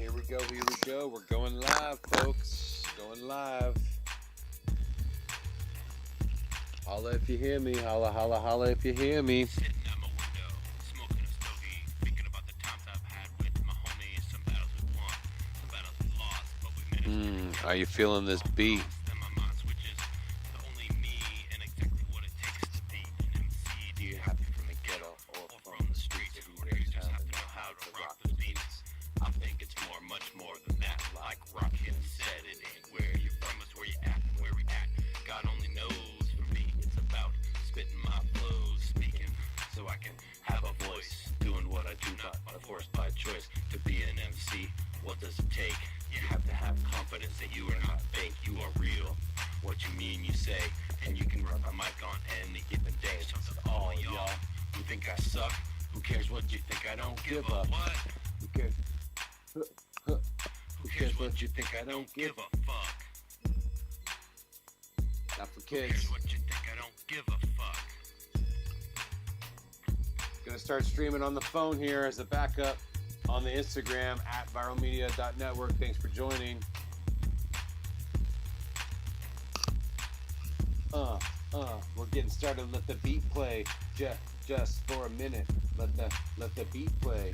Here we go. We're going live, folks. Going live. Holla if you hear me. Holla, holla, holla if you hear me. Sitting at my window, smoking a stogie, thinking about the times I've had with my homies. Some battles we won, some battles we lost, but we managed to Are you feeling this beat? then my mind switches to only me and exactly what it takes to be an MC. Do you happy from the ghetto or from the streets? Or do you just have to know how to rock the beats? I think it's much more than that. Like Rocket said, it ain't where you're from, it's where you at and where we at. God only knows. For me, it's about spitting my flows, speaking so I can have a voice, doing what I do, not forced by choice. To be an MC, what does it take? You have to have confidence that you are not fake, you are real. What you mean, you say, and you can run my mic on any given day. So to all y'all who think I suck, who cares what you think? I don't give a what? Who cares? Who cares what you think? I don't give a fuck. Not for Who cares kids. what you think? I don't give a fuck. Gonna start streaming on the phone here as a backup on the Instagram at viralmedia.network. Thanks for joining. We're getting started. Let the beat play. Just for a minute. Let the beat play.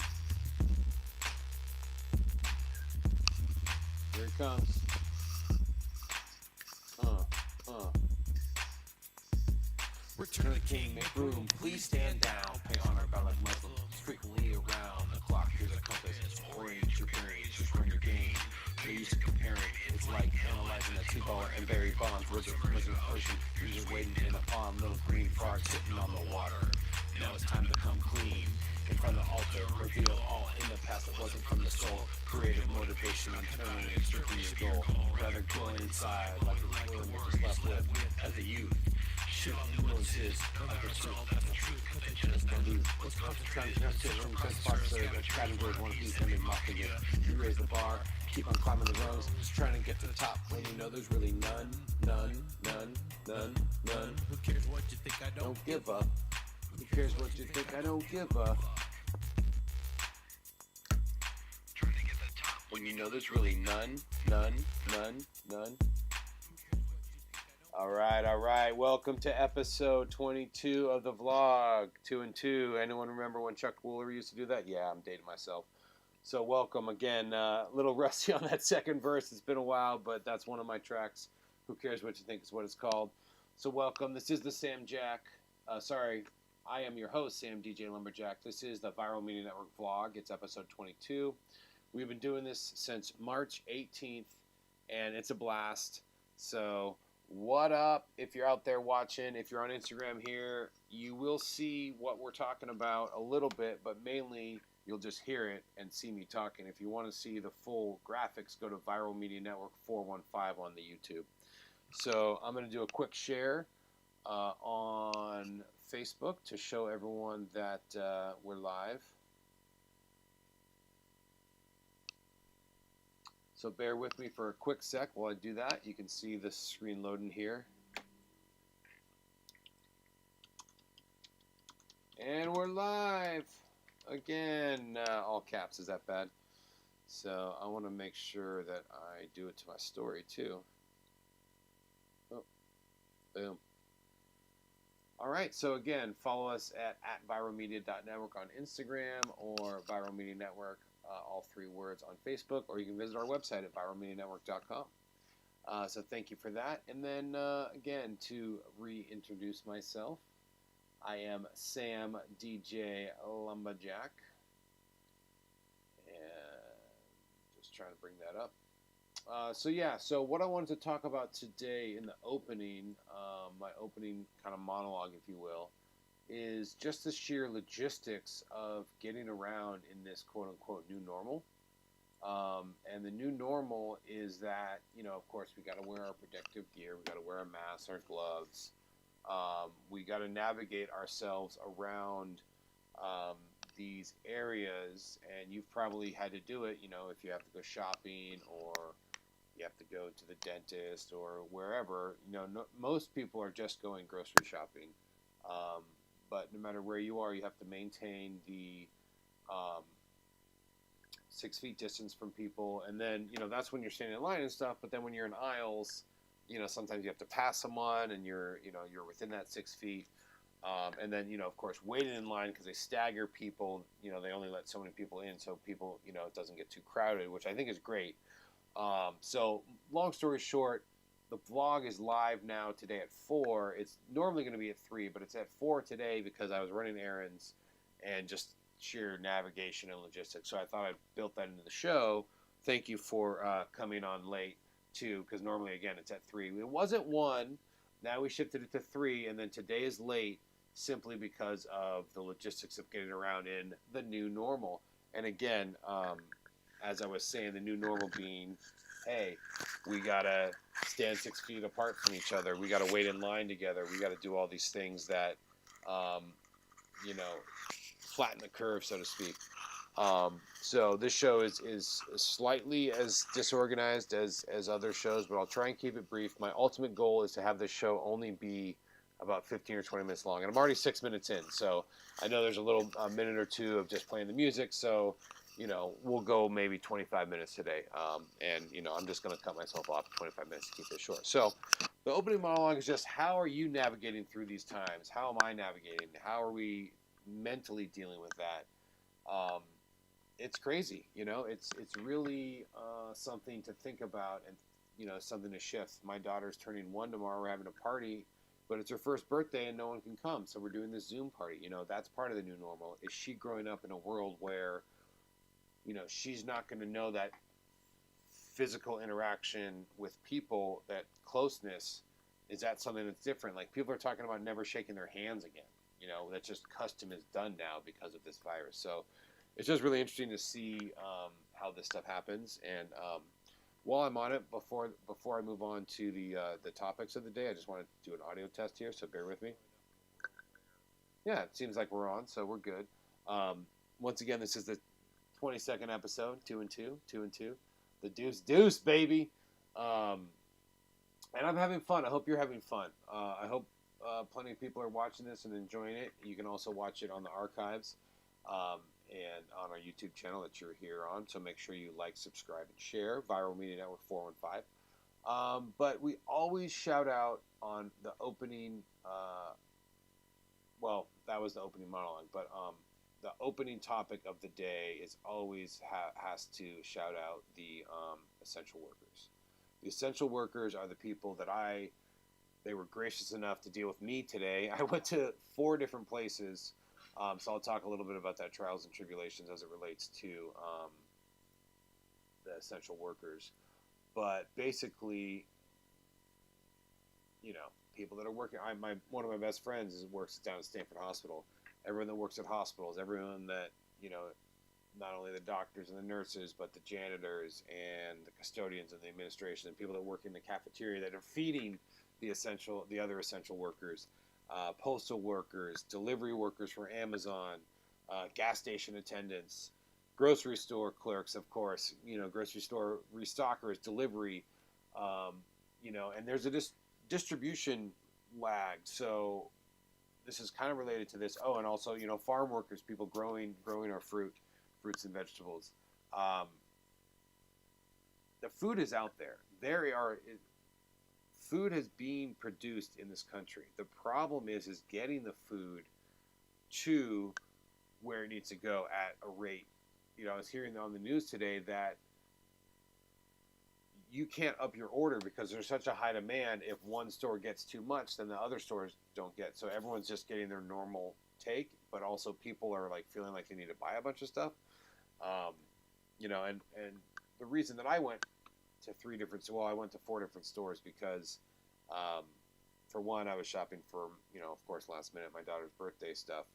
Here it comes. Return the king, make room, please stand down. Pay honor about like Muslims, frequently around the clock. Here's a compass, orient your bearings, just run your game. They used to compare it, it's like analyzing a $2 and berry bonds. Words of ocean, you're just waiting in a pond. Little green frog sitting on the water. Now it's time to come clean. In front of the altar, reveal all in the past that wasn't from the soul. Creative motivation, I'm turning it strictly your goal. Rather glowing inside, like a feeling you're just left with as a youth. Shit nuances of the truth, that's the truth, but they just don't lose. What's concentrating, transition, because sparks are the categories, one piece, and they mocking it. You raise the bar, keep on climbing the rungs, trying to get to the top when you know there's really none. Who cares what you think? I Don't give up. Who cares what you think? I don't give up. Trying to get to the top When you know there's really none. All right. Welcome to episode 22 of the vlog. 2 and 2. Anyone remember when Chuck Woolery used to do that? Yeah, I'm dating myself. So welcome again. A little rusty on that second verse. It's been a while, but that's one of my tracks. Who cares what you think is what it's called. So welcome. This is the Sam Jack. I am your host, Sam DJ Lumberjack. This is the Viral Media Network vlog. It's episode 22. We've been doing this since March 18th, and it's a blast. So what up? If you're out there watching, if you're on Instagram here, you will see what we're talking about a little bit, but mainly you'll just hear it and see me talking. If you want to see the full graphics, go to Viral Media Network 415 on the YouTube. So I'm going to do a quick share on Facebook to show everyone that we're live. So bear with me for a quick sec while I do that. You can see the screen loading here. And we're live again. All caps, is that bad? So I want to make sure that I do it to my story too. Oh, boom. All right, so again, follow us at viralmedia.network on Instagram or Viral Media Network, all three words on Facebook, or you can visit our website at viralmedianetwork.com. So thank you for that. And then, again, to reintroduce myself, I am Sam DJ Lumberjack. And just trying to bring that up. So what I wanted to talk about today in the opening, my opening kind of monologue, if you will, is just the sheer logistics of getting around in this quote-unquote new normal. And the new normal is that, of course, we got to wear our protective gear, we got to wear a mask, our gloves, we got to navigate ourselves around these areas, and you've probably had to do it, if you have to go shopping or you have to go to the dentist or wherever. Most people are just going grocery shopping. But no matter where you are, you have to maintain the 6 feet distance from people, and then that's when you're standing in line and stuff. But then when you're in aisles, sometimes you have to pass someone, and you're within that 6 feet. And then of course, waiting in line because they stagger people. They only let so many people in, so people it doesn't get too crowded, which I think is great. So long story short, the vlog is live now today at 4. It's normally going to be at 3, but it's at 4 today because I was running errands and just sheer navigation and logistics. So I thought I'd built that into the show. Thank you for coming on late too, because normally again it's at 3. It was at 1. Now we shifted it to 3, and then today is late simply because of the logistics of getting around in the new normal. And again, as I was saying, the new normal being, hey, we gotta stand 6 feet apart from each other. We gotta wait in line together. We gotta do all these things that, flatten the curve, so to speak. So this show is slightly as disorganized as other shows, but I'll try and keep it brief. My ultimate goal is to have this show only be about 15 or 20 minutes long, and I'm already 6 minutes in, so I know there's a minute or two of just playing the music, so we'll go maybe 25 minutes today, and I'm just going to cut myself off at 25 minutes to keep it short. So the opening monologue is just, how are you navigating through these times? How am I navigating? How are we mentally dealing with that? It's crazy, it's really something to think about, and something to shift. My daughter's turning 1 tomorrow. We're having a party, but it's her first birthday and no one can come, so we're doing this Zoom party. That's part of the new normal. Is she growing up in a world where she's not going to know that physical interaction with people, that closeness? Is that something that's different? Like, people are talking about never shaking their hands again. That's just custom is done now because of this virus. So it's just really interesting to see how this stuff happens. And while I'm on it, before I move on to the topics of the day, I just want to do an audio test here, so bear with me. Yeah, it seems like we're on, so we're good. Once again, this is the 22nd episode, 2 and 2, the deuce, baby. And I'm having fun. I hope you're having fun. I hope plenty of people are watching this and enjoying it. You can also watch it on the archives and on our YouTube channel that you're here on. So make sure you like, subscribe, and share. Viral Media Network 415. But we always shout out on the opening. Well, that was the opening monologue, but the opening topic of the day is always has to shout out the essential workers. The essential workers are the people that they were gracious enough to deal with me today. I went to 4 different places, so I'll talk a little bit about that, trials and tribulations, as it relates to the essential workers. But basically, people that are working. One of my best friends works down at Stanford Hospital. Everyone that works at hospitals, everyone that not only the doctors and the nurses, but the janitors and the custodians and the administration and people that work in the cafeteria that are feeding the other essential workers, postal workers, delivery workers for Amazon, gas station attendants, grocery store clerks, of course, grocery store restockers, delivery, and there's a distribution lag. So this is kind of related to this. Oh, and also, farm workers, people growing our fruits and vegetables. The food is out there. Food is being produced in this country. The problem is getting the food to where it needs to go at a rate. I was hearing on the news today that you can't up your order because there's such a high demand. If one store gets too much, then the other stores don't get. So everyone's just getting their normal take, but also people are like feeling like they need to buy a bunch of stuff. And the reason that I went to I went to 4 different stores because, for one, I was shopping for, of course, last minute, my daughter's birthday stuff.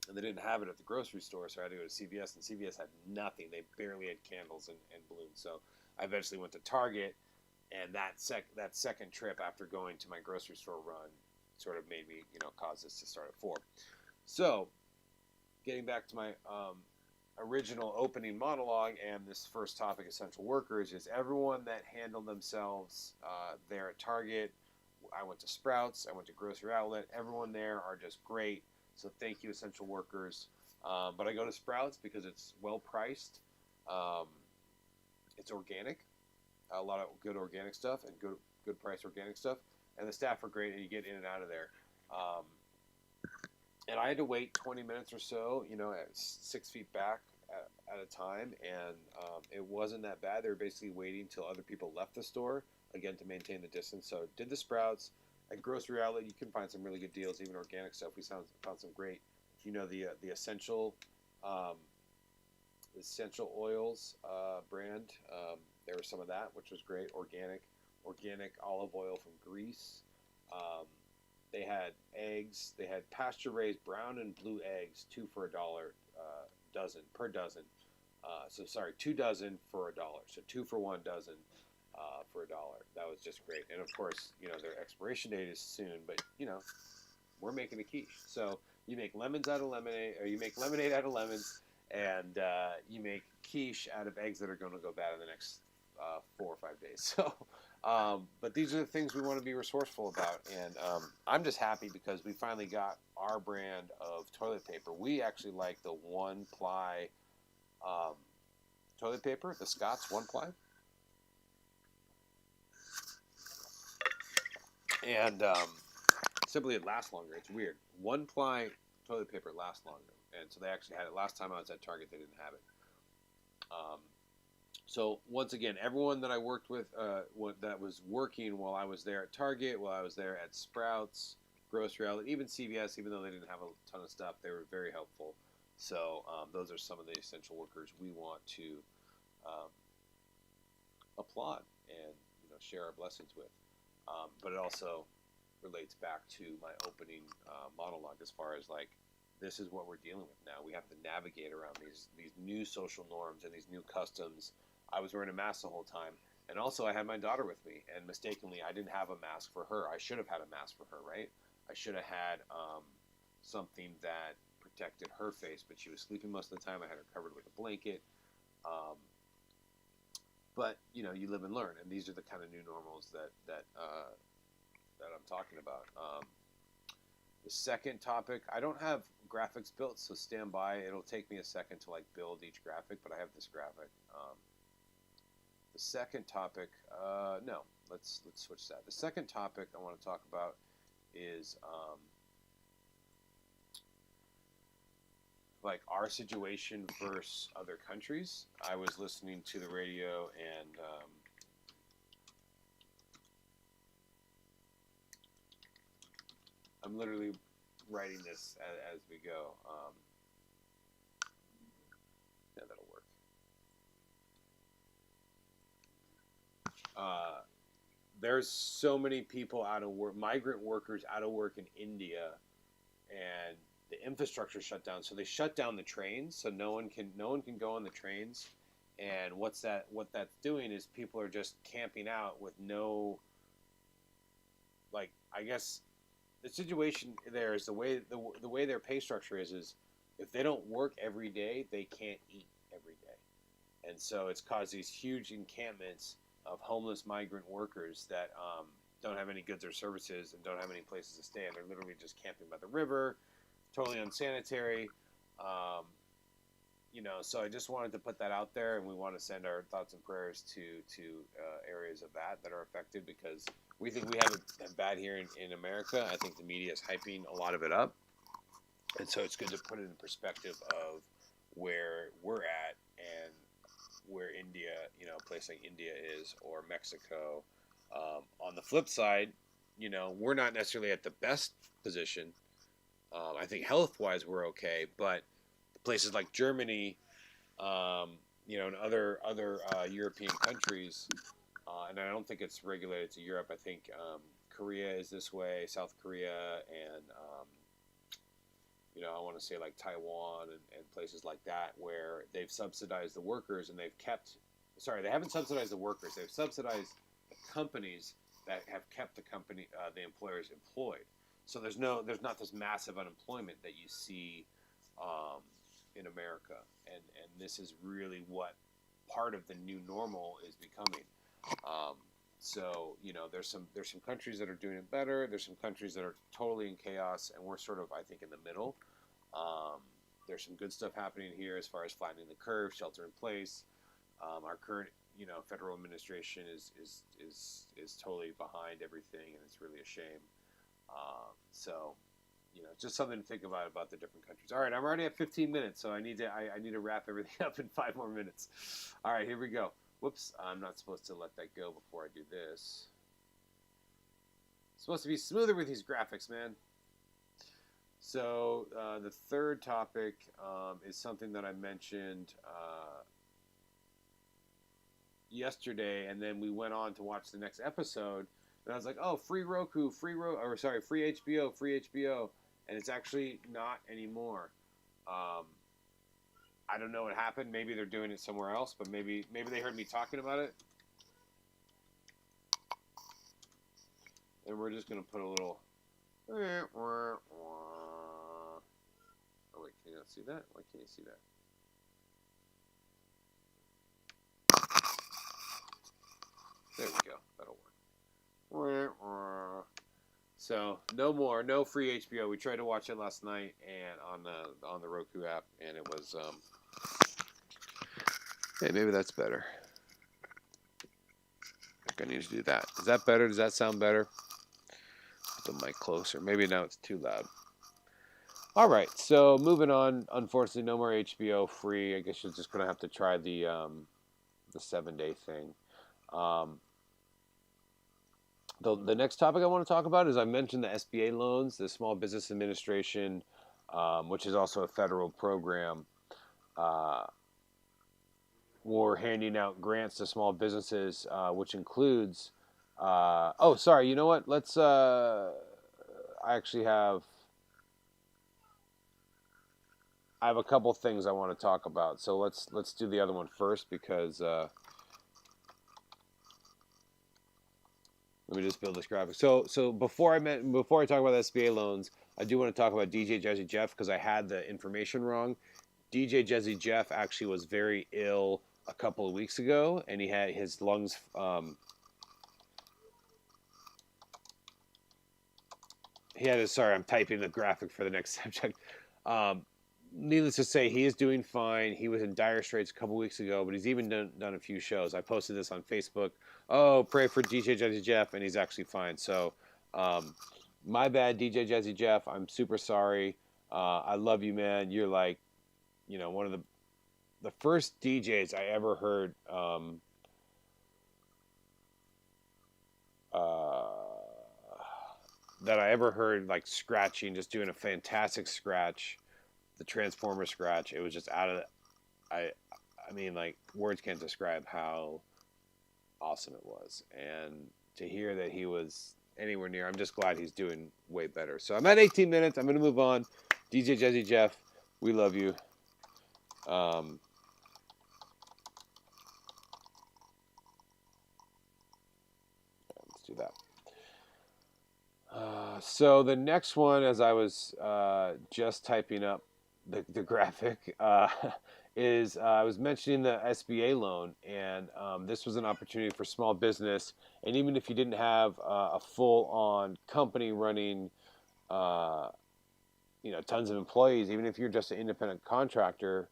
And they didn't have it at the grocery store, so I had to go to CVS, and CVS had nothing. They barely had candles and balloons. So I eventually went to Target, and that second trip after going to my grocery store run sort of made me, cause this to start at 4. So, getting back to my original opening monologue and this first topic, essential workers, is everyone that handled themselves there at Target. I went to Sprouts, I went to Grocery Outlet. Everyone there are just great. So thank you, essential workers. But I go to Sprouts because it's well priced. It's organic, a lot of good organic stuff and good price organic stuff, and the staff are great, and you get in and out of there. Um, and I had to wait 20 minutes or so, at 6 feet back at a time, and it wasn't that bad. They were basically waiting until other people left the store, again, to maintain the distance. So did the Sprouts. At Grocery Outlet, you can find some really good deals, even organic stuff. We found some great, the um, essential oils brand. There was some of that, which was great. Organic olive oil from Greece. Um, they had eggs. They had pasture-raised brown and blue eggs, 2 for $1 dozen per dozen. So sorry, 2 dozen for $1. So 2 for 1 dozen for $1. That was just great. And of course, their expiration date is soon, but we're making a quiche. So you make lemons out of lemonade, or you make lemonade out of lemons, and you make quiche out of eggs that are going to go bad in the next 4 or 5 days. So, but these are the things we want to be resourceful about, and I'm just happy because we finally got our brand of toilet paper. We actually like the 1-ply toilet paper, the Scott's 1-ply, and simply it lasts longer. It's weird. 1-ply toilet paper lasts longer, and so they actually had it last time I was at Target. They didn't have it. So once again, everyone that I worked with, that was working while I was there at Target, while I was there at Sprouts, Grocery Outlet, even CVS, even though they didn't have a ton of stuff, they were very helpful. So those are some of the essential workers we want to applaud and share our blessings with. But it also relates back to my opening monologue as far as this is what we're dealing with now. We have to navigate around these new social norms and these new customs. I was wearing a mask the whole time. And also I had my daughter with me, and mistakenly I didn't have a mask for her. I should have had a mask for her, right? I should have had something that protected her face, but she was sleeping most of the time. I had her covered with a blanket. But you live and learn, and these are the kind of new normals that I'm talking about. The second topic, I don't have graphics built, so stand by. It'll take me a second to build each graphic, but I have this graphic. The second topic, no, let's switch that. The second topic I want to talk about is our situation versus other countries. I was listening to the radio, and I'm literally writing this as we go. Yeah, that'll work. There's so many people out of work, migrant workers out of work in India, and the infrastructure shut down. So they shut down the trains, so no one can go on the trains. And what that's doing is people are just camping out with no, I guess the situation there is the way their pay structure is if they don't work every day, they can't eat every day. And so it's caused these huge encampments of homeless migrant workers that don't have any goods or services and don't have any places to stay. And they're literally just camping by the river, totally unsanitary. So I just wanted to put that out there, and we want to send our thoughts and prayers to areas of that are affected, because we think we have it bad here in America. I think the media is hyping a lot of it up, and so it's good to put it in perspective of where we're at and where India, a place like India is, or Mexico. On the flip side, we're not necessarily at the best position. I think health-wise we're okay, but places like Germany, and other European countries, and I don't think it's regulated to Europe. I think Korea is this way, South Korea, and I want to say Taiwan and places like that, where they've subsidized the workers, and they haven't subsidized the workers. They've subsidized the companies that have kept the employers employed. So there's not this massive unemployment that you see in America, and this is really what part of the new normal is becoming. So there's some countries that are doing it better. There's some countries that are totally in chaos, and we're sort of, I think, in the middle. There's some good stuff happening here as far as flattening the curve, shelter in place. Our current, federal administration is totally behind everything, and it's really a shame. So, just something to think about the different countries. All right, I'm already at 15 minutes, so I need to wrap everything up in 5 more minutes. All right, here we go. Whoops, I'm not supposed to let that go before I do this. It's supposed to be smoother with these graphics, man. So the third topic is something that I mentioned yesterday, and then we went on to watch the next episode, and I was like, oh, free Roku, free HBO, and it's actually not anymore. I don't know what happened. Maybe they're doing it somewhere else, but maybe they heard me talking about it. And we're just going to put a little... Oh, wait, can you not see that? Why can't you see that? There we go. That'll work. So no free HBO. We tried to watch it last night and on the Roku app, and it was hey, maybe that's better. I think I need to do that. Is that better? Does that sound better? Put the mic closer. Maybe now it's too loud. All right, so moving on. Unfortunately, no more HBO free. I guess you're just gonna have to try the 7-day thing. The next topic I want to talk about is I mentioned the SBA loans, the Small Business Administration, which is also a federal program. We're handing out grants to small businesses, which includes. Oh, sorry. You know what? Let's. I actually have. I have a couple things I want to talk about. So let's do the other one first because. Let me just build this graphic. So before I talk about SBA loans, I do want to talk about DJ Jazzy Jeff because I had the information wrong. DJ Jazzy Jeff actually was very ill a couple of weeks ago, and he had his lungs. Sorry, I'm typing the graphic for the next subject. Needless to say, he is doing fine. He was in dire straits a couple weeks ago, but he's even done a few shows. I posted this on Facebook. Oh, pray for DJ Jazzy Jeff, and he's actually fine. So, my bad, DJ Jazzy Jeff. I'm super sorry. I love you, man. You're like, one of the first DJs I ever heard. That I ever heard like scratching, just doing a fantastic scratch. The Transformer scratch, it was just out of I mean, like, words can't describe how awesome it was. And to hear that he was anywhere near, I'm just glad he's doing way better. So I'm at 18 minutes. I'm going to move on. DJ Jazzy Jeff, we love you. Let's do that. So the next one, as I was just typing up the graphic, is I was mentioning the SBA loan, and this was an opportunity for small business. And even if you didn't have a full-on company running, tons of employees, even if you're just an independent contractor,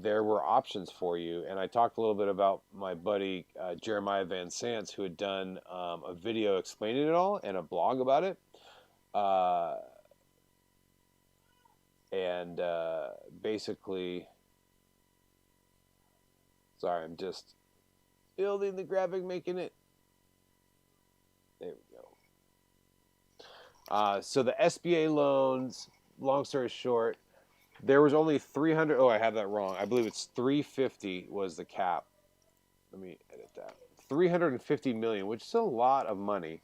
there were options for you. And I talked a little bit about my buddy Jeremiah Van Sants, who had done a video explaining it all and a blog about it. And basically, sorry, I'm just building the graphic, making it. There we go. So the SBA loans, long story short, there was only 300. Oh, I have that wrong. I believe it's 350 was the cap. Let me edit that. 350 million, which is a lot of money.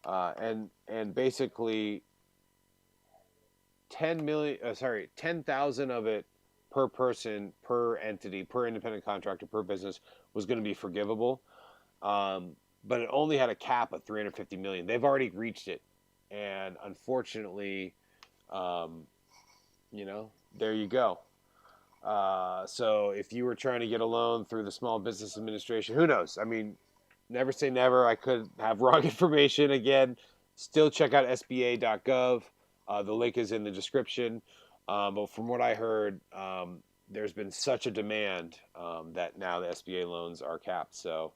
And basically 10,000 of it per person, per entity, per independent contractor, per business was going to be forgivable. But it only had a cap of 350 million. They've already reached it. And unfortunately, there you go. So if you were trying to get a loan through the Small Business Administration, who knows? I mean, never say never. I could have wrong information again. Still check out SBA.gov. The link is in the description. But from what I heard, there's been such a demand that now the SBA loans are capped. So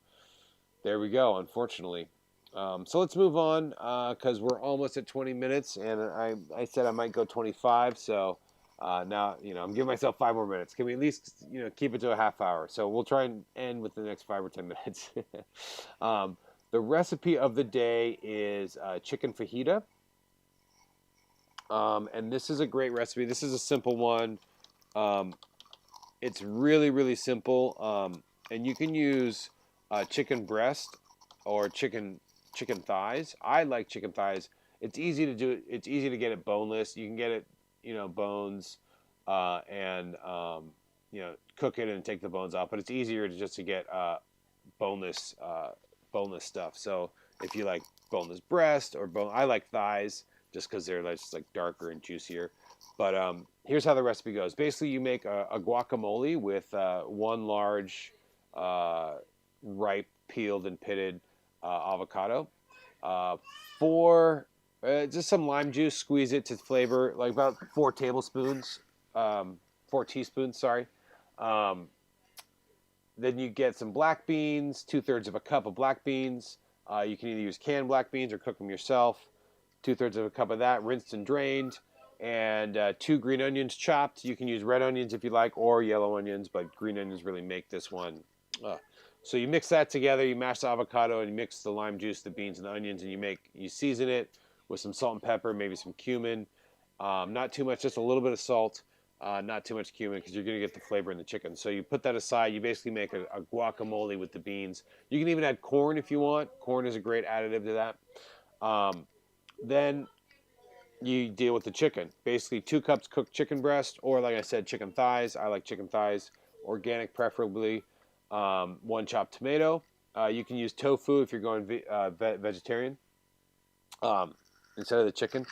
there we go, unfortunately. So let's move on because we're almost at 20 minutes, and I said I might go 25. So now, I'm giving myself 5 more minutes. Can we at least, keep it to a half hour? So we'll try and end with the next 5 or 10 minutes. The recipe of the day is chicken fajita. And this is a great recipe. This is a simple one. It's really, really simple. And you can use chicken breast or chicken thighs. I like chicken thighs. It's easy to do it. It's easy to get it boneless. You can get it, bones, and cook it and take the bones off. But it's easier to get boneless stuff. So if you like boneless breast or bone, I like thighs just because they're just like darker and juicier. But here's how the recipe goes. Basically, you make a guacamole with one large ripe, peeled, and pitted avocado. Just some lime juice, squeeze it to flavor, like about 4 tablespoons, 4 teaspoons, sorry. Then you get some black beans, 2/3 of a cup of black beans. You can either use canned black beans or cook them yourself. 2/3 of a cup of that, rinsed and drained. And 2 green onions chopped. You can use red onions if you like, or yellow onions, but green onions really make this one. So you mix that together, you mash the avocado, and you mix the lime juice, the beans, and the onions, and you season it with some salt and pepper, maybe some cumin. Not too much, just a little bit of salt. Not too much cumin because you're going to get the flavor in the chicken. So you put that aside. You basically make a guacamole with the beans. You can even add corn if you want. Corn is a great additive to that. Then you deal with the chicken. Basically 2 cups cooked chicken breast, or like I said, chicken thighs. I like chicken thighs, organic preferably. 1 chopped tomato. You can use tofu if you're going vegetarian instead of the chicken.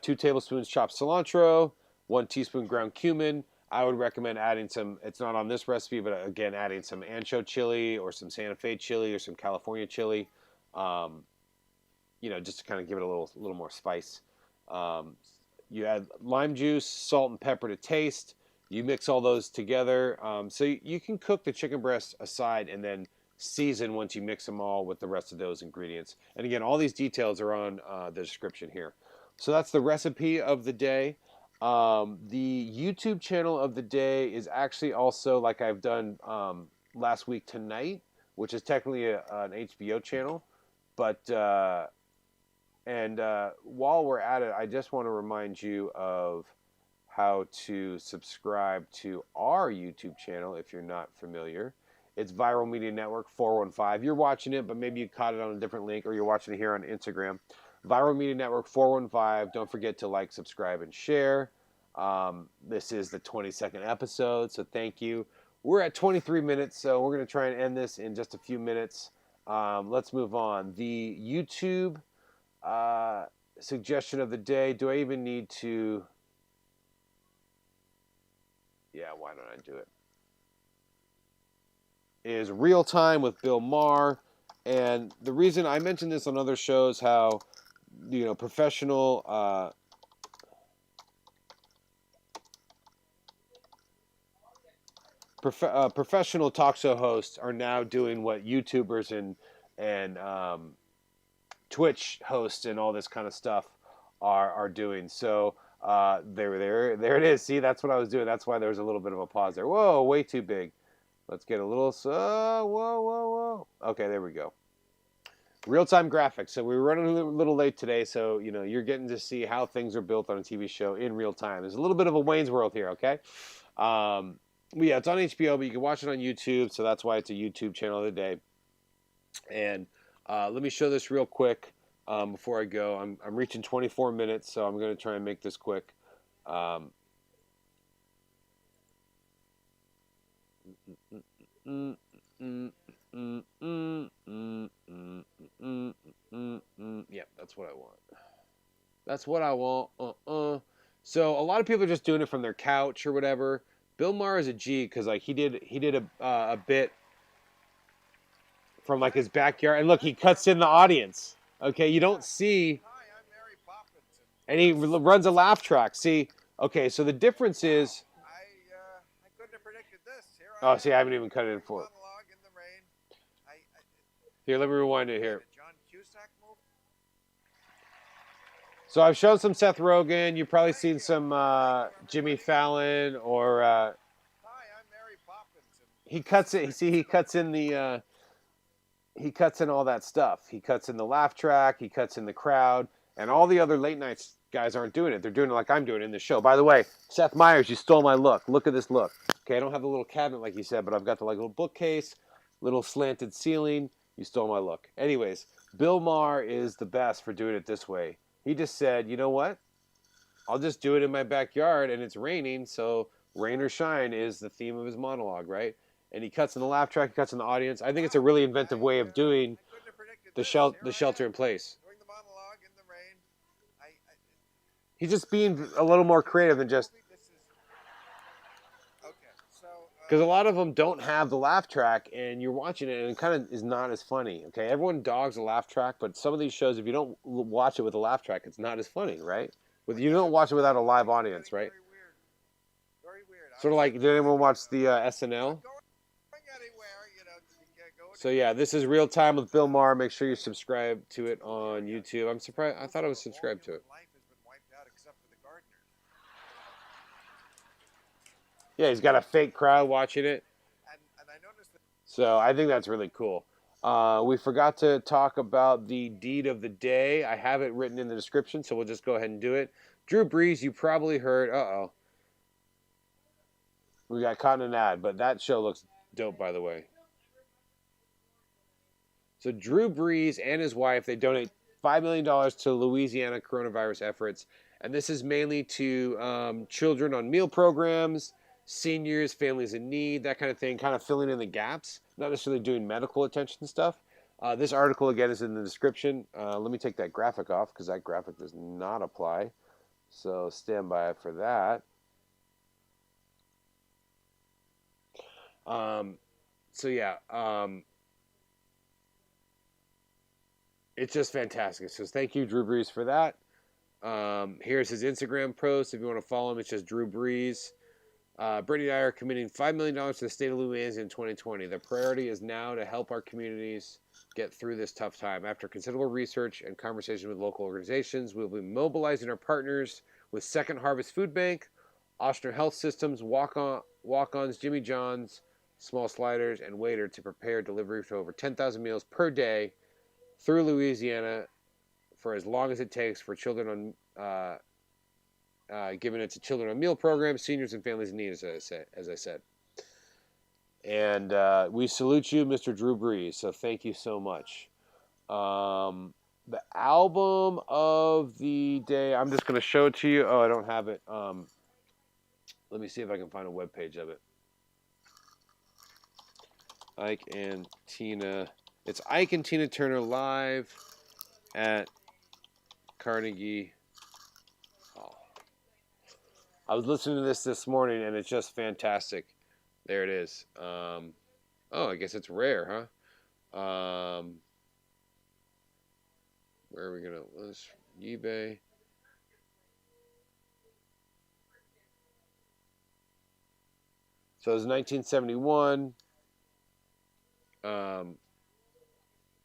2 tablespoons chopped cilantro. 1 teaspoon ground cumin. I would recommend adding some, it's not on this recipe, but again, adding some ancho chili or some Santa Fe chili or some California chili, just to kind of give it a little more spice. You add lime juice, salt and pepper to taste. You mix all those together. So you can cook the chicken breast aside and then season once you mix them all with the rest of those ingredients. And again, all these details are on the description here. So that's the recipe of the day. The YouTube channel of the day is actually also, like I've done last week tonight, which is technically an HBO channel. But while we're at it, I just want to remind you of how to subscribe to our YouTube channel if you're not familiar. It's Viral Media Network 415. You're watching it, but maybe you caught it on a different link, or you're watching it here on Instagram. Viral Media Network 415. Don't forget to like, subscribe, and share. This is the 22nd episode, so thank you. We're at 23 minutes, so we're going to try and end this in just a few minutes. Let's move on. The YouTube suggestion of the day. Do I even need to? Yeah, why don't I do it? Is Real Time with Bill Maher. And the reason I mentioned this on other shows, how professional professional talk show hosts are now doing what YouTubers and Twitch hosts and all this kind of stuff are doing. So there it is. See, that's what I was doing. That's why there was a little bit of a pause there. Whoa, way too big. Let's get a little. Whoa. Okay, there we go. Real-time graphics. So we were running a little late today, so you're getting to see how things are built on a TV show in real time. There's a little bit of a Wayne's World here, okay? Yeah, it's on HBO, but you can watch it on YouTube, so that's why it's a YouTube channel of the day. And let me show this real quick before I go. I'm reaching 24 minutes, so I'm going to try and make this quick. Yeah, that's what I want. That's what I want. So a lot of people are just doing it from their couch or whatever. Bill Maher is a G because like he did a bit from like his backyard, and look, he cuts in the audience. Okay, you don't see. Hi, I'm Mary Poppins. And he runs a laugh track. See, okay, so the difference is. I couldn't Oh, see, I haven't even cut it in full. Here, let me rewind it here. So I've shown some Seth Rogen. You've probably seen some Jimmy Fallon or he cuts it. See, he cuts in the he cuts in all that stuff. He cuts in the laugh track. He cuts in the crowd, and all the other late nights guys aren't doing it. They're doing it like I'm doing it in the show. By the way, Seth Meyers, you stole my look. Look at this look. Okay, I don't have the little cabinet like you said, but I've got the like little bookcase, little slanted ceiling. You stole my look. Anyways, Bill Maher is the best for doing it this way. He just said, you know what? I'll just do it in my backyard, and it's raining, so rain or shine is the theme of his monologue, right? And he cuts in the laugh track, he cuts in the audience. I think it's a really inventive way of doing the shelter in place. He's just being a little more creative than just... Because a lot of them don't have the laugh track, and you're watching it, and it kind of is not as funny. Okay, everyone dogs a laugh track, but some of these shows, if you don't watch it with a laugh track, it's not as funny, right? You don't watch it without a live audience, right? Sort of like, did anyone watch the SNL? So yeah, this is Real Time with Bill Maher. Make sure you subscribe to it on YouTube. I'm surprised. I thought I was subscribed to it. Yeah, he's got a fake crowd watching it. So I think that's really cool. We forgot to talk about the deed of the day. I have it written in the description, so we'll just go ahead and do it. Drew Brees, you probably heard. Uh-oh. We got caught in an ad, but that show looks dope, by the way. So Drew Brees and his wife, they donate $5 million to Louisiana coronavirus efforts. And this is mainly to children on meal programs, seniors, families in need, that kind of thing, kind of filling in the gaps, not necessarily doing medical attention stuff. This article, again, is in the description. Let me take that graphic off because that graphic does not apply. So stand by for that. So yeah, it's just fantastic. So thank you, Drew Brees, for that. Here's his Instagram post. If you want to follow him, it's just Drew Brees. Brittany and I are committing $5 million to the state of Louisiana in 2020. The priority is now to help our communities get through this tough time. After considerable research and conversation with local organizations, we'll be mobilizing our partners with Second Harvest Food Bank, Ochsner Health Systems, Walk-Ons, Jimmy John's, Small Sliders, and Waiter to prepare delivery for over 10,000 meals per day through Louisiana for as long as it takes for children on giving it to children on meal programs, seniors, and families in need, as I said. And we salute you, Mr. Drew Brees. So thank you so much. The album of the day, I'm just going to show it to you. Oh, I don't have it. Let me see if I can find a webpage of it. Ike and Tina. It's Ike and Tina Turner live at Carnegie. Oh. I was listening to this morning, and it's just fantastic. There it is. Oh, I guess it's rare, huh? Where are we going to list? eBay. So it was 1971.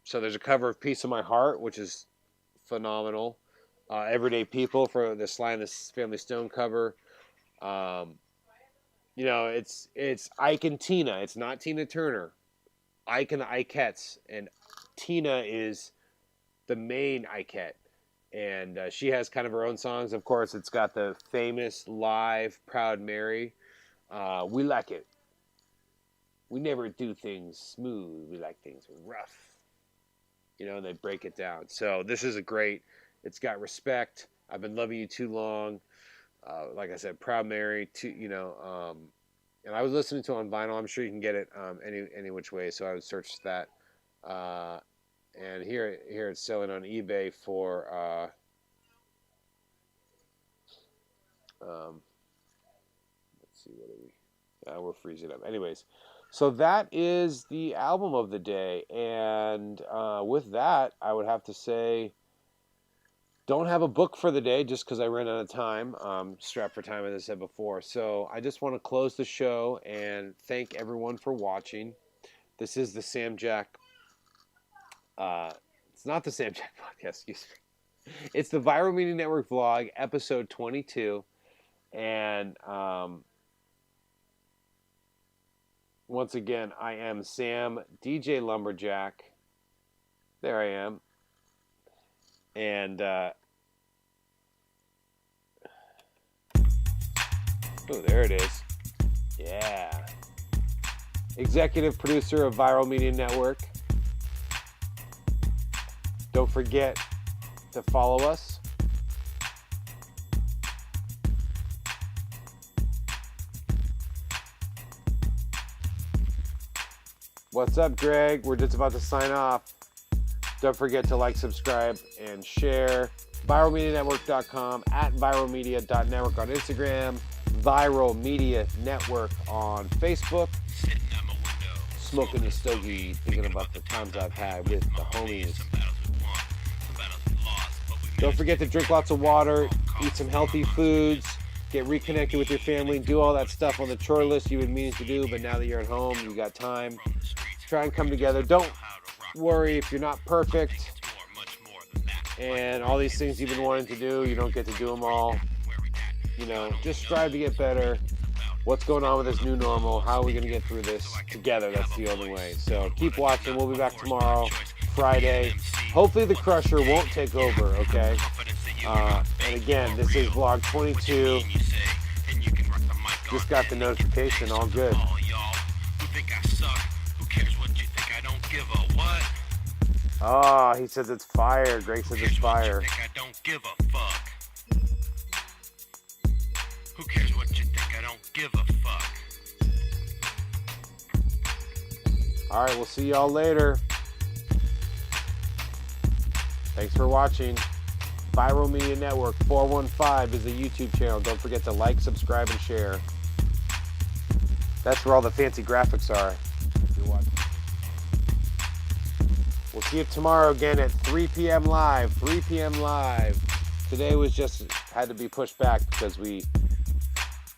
So there's a cover of Piece of My Heart, which is phenomenal. Everyday People for the Sly and the Family Stone cover. You know, it's Ike and Tina. It's not Tina Turner. Ike and the Ikettes. And Tina is the main Ikette. And she has kind of her own songs. Of course, it's got the famous live Proud Mary. We like it. We never do things smooth. We like things rough. You know, and they break it down. So this is a great, it's got Respect. I've Been Loving You Too Long. Like I said, Proud Mary. And I was listening to it on vinyl. I'm sure you can get it any which way. So I would search that. And here it's selling on eBay for let's see, what are we? We're freezing up. Anyways, so that is the album of the day, and with that, I would have to say Don't have a book for the day just because I ran out of time. Strapped for time, as I said before. So I just want to close the show and thank everyone for watching. This is the Sam Jack. It's not the Sam Jack podcast, excuse me. It's the Viral Media Network vlog, episode 22. And once again, I am Sam, DJ Lumberjack. There I am. And, oh, there it is. Yeah. Executive producer of Viral Media Network. Don't forget to follow us. What's up, Greg? We're just about to sign off. Don't forget to like, subscribe, and share. ViralMediaNetwork.com, at ViralMedia.network on Instagram, Viral Media Network on Facebook. Smoking the stogie, thinking about the times I've had with the homies. Don't forget to drink lots of water, eat some healthy foods, get reconnected with your family, do all that stuff on the chore list you've been meaning to do, but now that you're at home, you got time. Try and come together. Don't worry if you're not perfect and all these things you've been wanting to do, you don't get to do them all. You know, just strive to get better. What's going on with this new normal? How are we going to get through this together? That's the only way. So keep watching. We'll be back tomorrow, Friday. Hopefully the Crusher won't take over, okay? And again, this is vlog 22. Just got the notification. All good. Oh, he says it's fire. Greg says it's fire. I don't give a fuck. Who cares what you think? I don't give a fuck. All right, we'll see y'all later. Thanks for watching. Viral Media Network 415 is the YouTube channel. Don't forget to like, subscribe, and share. That's where all the fancy graphics are. If you're watching. We'll see you tomorrow again at 3 p.m. live. 3 p.m. live. Today was just had to be pushed back because we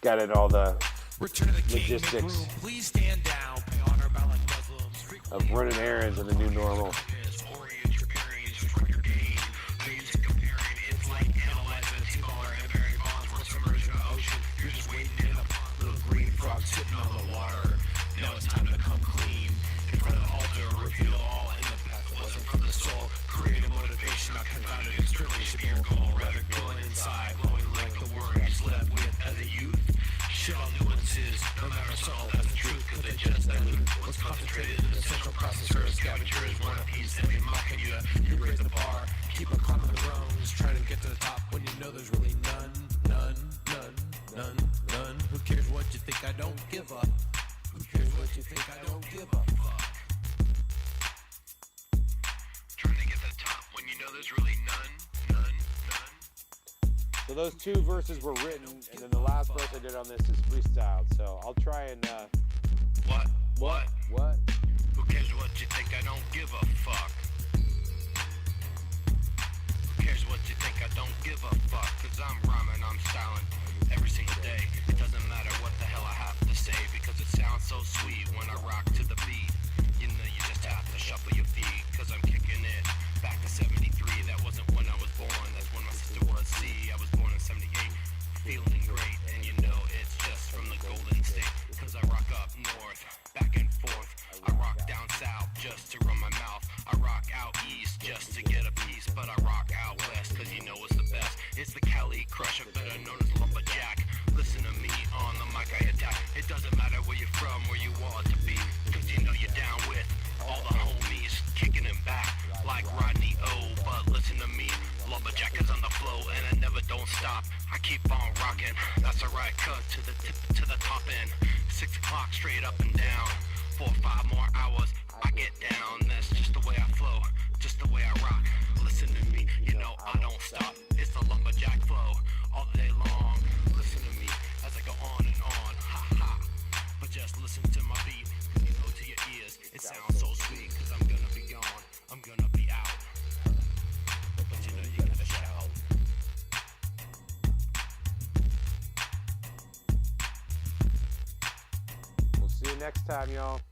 got in all the logistics Please stand down. Pay honor bound like Muslims. of running errands in the new normal. Sitting on the water. Now it's time to come clean. In front of the altar, reveal all in the path wasn't from the soul. Create a motivation, not confounded. It's really should be your goal. Rather glowing inside, glowing like the worries left with as a youth. Shit all nuances, no matter soul has the truth, cause they just dilute. What's concentrated in the central processor, scavengers, one piece, and they mocking you. You raise the bar, keep on climbing the rungs, trying to get to the top when you know there's really none. Who cares what you think? I don't give a. Who cares what you think? I don't give a fuck. Trying to get to the top when you know there's really none. So those two verses were written, and then the last verse I did on this is freestyled. So I'll try and What? What? Who cares what you think? I don't give a fuck. Who cares what you think? I don't give a fuck. Cause I'm rhyming, I'm styling every single day. It doesn't matter what the hell I have to say, because it sounds so sweet when I rock to the beat. You know, you just have to shuffle your feet, cause I'm kicking it back to 73. That wasn't when I was born, that's when my sister was. See, I was born in 78, feeling great. And you know it's just from the Golden State, cause I rock up north, back and forth. I rock down south just to run my mouth. I rock out east just to get a piece, but I rock out west cause you know it's the best. It's the Cali Crusher, better known as Lumberjack. Listen to me on the mic, I attack. It doesn't matter where you're from, where you want to be, cause you know you're down with all the homies, kicking them back like Rodney O. But listen to me, Lumberjack is on the flow and I never don't stop. I keep on rocking, that's a right cut to the tip, to the top end. 6 o'clock straight up and down. 4 or 5 more hours, I get down. That's just the way I flow, just the way I rock. Listen to me, you know I don't stop. It's the Lumberjack flow all day long. Listen to me as I go on and on. Ha ha. But just listen to my beat, you know, to your ears. It sounds so sweet, cause I'm gonna be gone. I'm gonna be out. But you know you gotta shout. next time, y'all.